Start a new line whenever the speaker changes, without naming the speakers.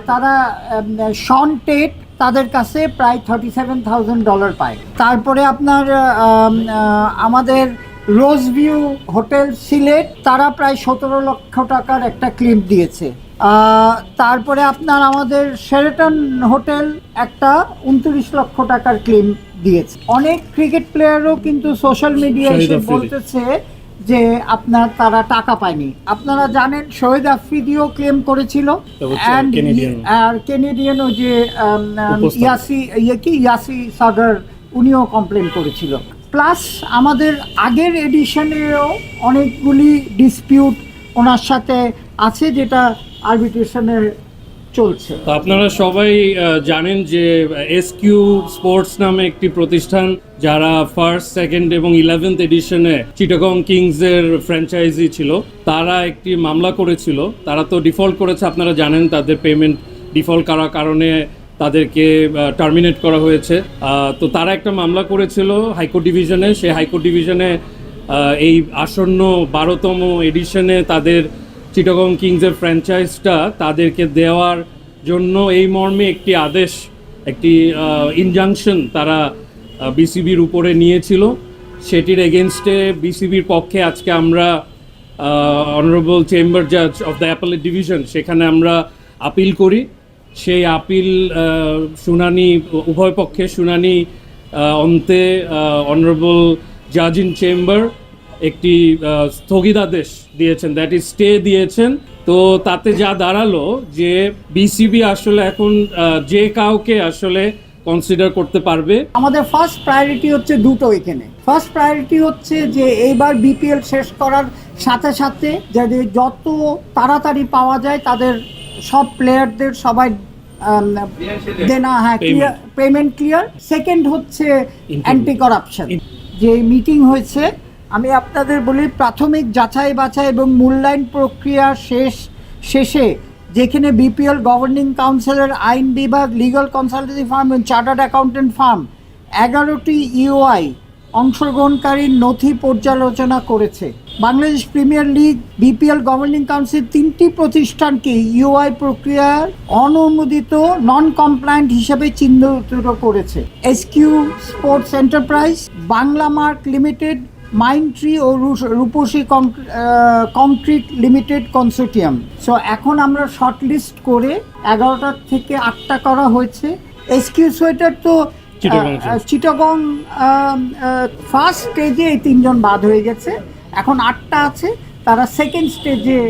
তারা শন টেট তাদের কাছে প্রায় $37,000 পায়। তারপরে আপনার আমাদের রোজ ভিউ হোটেল সিলেট, তারা প্রায় 17 লক্ষ টাকার একটা ক্লেম দিয়েছে। তারপরে আপনার আমাদের শেরাটন হোটেল একটা 29 লক্ষ টাকার ক্লেম দিয়েছে। অনেক ক্রিকেট প্লেয়ারও কিন্তু সোশ্যাল মিডিয়ায় এসে বলতেছে যে আপনার তারা টাকা পায়নি। আপনারা জানেন শহীদ আফ্রিদিও ক্লেম করেছিল, আর কেনেডিয়ান ওই যে ইয়াসি সাগর উনিও কমপ্লেন করেছিল। প্লাস আমাদের আগের এডিশনেরও অনেকগুলি ডিসপিউট ওনার সাথে আছে, যেটা আরবিট্রেশনের চলছে।
আপনারা সবাই জানেন যে এসকিউ স্পোর্টস নামে একটি প্রতিষ্ঠান, যারা ফার্স্ট, সেকেন্ড এবং 11th এডিশনে চিটাগং কিংসের ফ্র্যাঞ্চাইজি ছিল, তারা একটি মামলা করেছিল। তারা তো ডিফল্ট করেছে, আপনারা জানেন, তাদের পেমেন্ট ডিফল্ট করার কারণে তাদেরকে টার্মিনেট করা হয়েছে। তো তারা একটা মামলা করেছিল হাইকোর্ট ডিভিশনে। সেই হাইকোর্ট ডিভিশনে এই আসন্ন 12তম এডিশনে তাদের চিটাগং কিংসের ফ্র্যাঞ্চাইজটা তাদেরকে দেওয়ার জন্য এই মর্মে একটি আদেশ, একটি ইনজাংশন তারা বিসিবির উপরে নিয়েছিল। সেটির এগেনস্টে বিসিবির পক্ষে আজকে আমরা অনারেবল চেম্বার জাজ অফ দ্য অ্যাপেলেট ডিভিশন, সেখানে আমরা আপিল করি। সেই আপিল শুনানি, উভয় পক্ষে শুনানি অন্তে অনারেবল জাজ ইন চেম্বার একটি স্থগিতাদেশ দিয়েছেন, দ্যাট ইজ স্টে দিয়েছেন। তো তাতে যা দাঁড়ালো যে বিসিবি আসলে এখন যে কাউকে আসলে কনসিডার করতে পারবে।
আমাদের ফার্স্ট প্রায়োরিটি হচ্ছে দুটো এখানে। ফার্স্ট প্রায়োরিটি হচ্ছে যে এইবার বিপিএল শেষ করার সাথে সাথে যদি যত তাড়াতাড়ি পাওয়া যায় তাদের সব প্লেয়ারদের সবাই দেনা, হ্যাঁ, পেমেন্ট ক্লিয়ার। সেকেন্ড হচ্ছে অ্যান্টি করাপশন। যে মিটিং হয়েছে, আমি আপনাদের বলি, প্রাথমিক যাচাই বাছাই এবং মূল্যায়ন প্রক্রিয়া শেষে যেখানে বিপিএল গভর্নিং কাউন্সিলের আইন বিভাগ, লিগাল কনসালটেন্সি ফার্ম এবং চার্টার্ড অ্যাকাউন্টেন্ট ফার্ম 11টি ইউআই অংশগ্রহণকারী নথি পর্যালোচনা করেছে। Bangladesh premier league, BPL governing council 3টি প্রতিষ্ঠানকে ইউআই প্রক্রিয়ার অনুমোদিত নন কমপ্লায়েন্ট হিসেবে চিহ্নিত করেছে। SQ sports enterprise, Bangla mark limited, Mindtree ও Rupsi concrete limited consortium. So এখন আমরা শর্টলিস্ট করে 11টা থেকে 8টা করা হয়েছে। এসকিউ সোয়েটার তো চিটাগং ফার্স্ট স্টেজে এই 3জন বাদ হয়ে গেছে, এখন 8টা আছে, তারা সেকেন্ড স্টেজে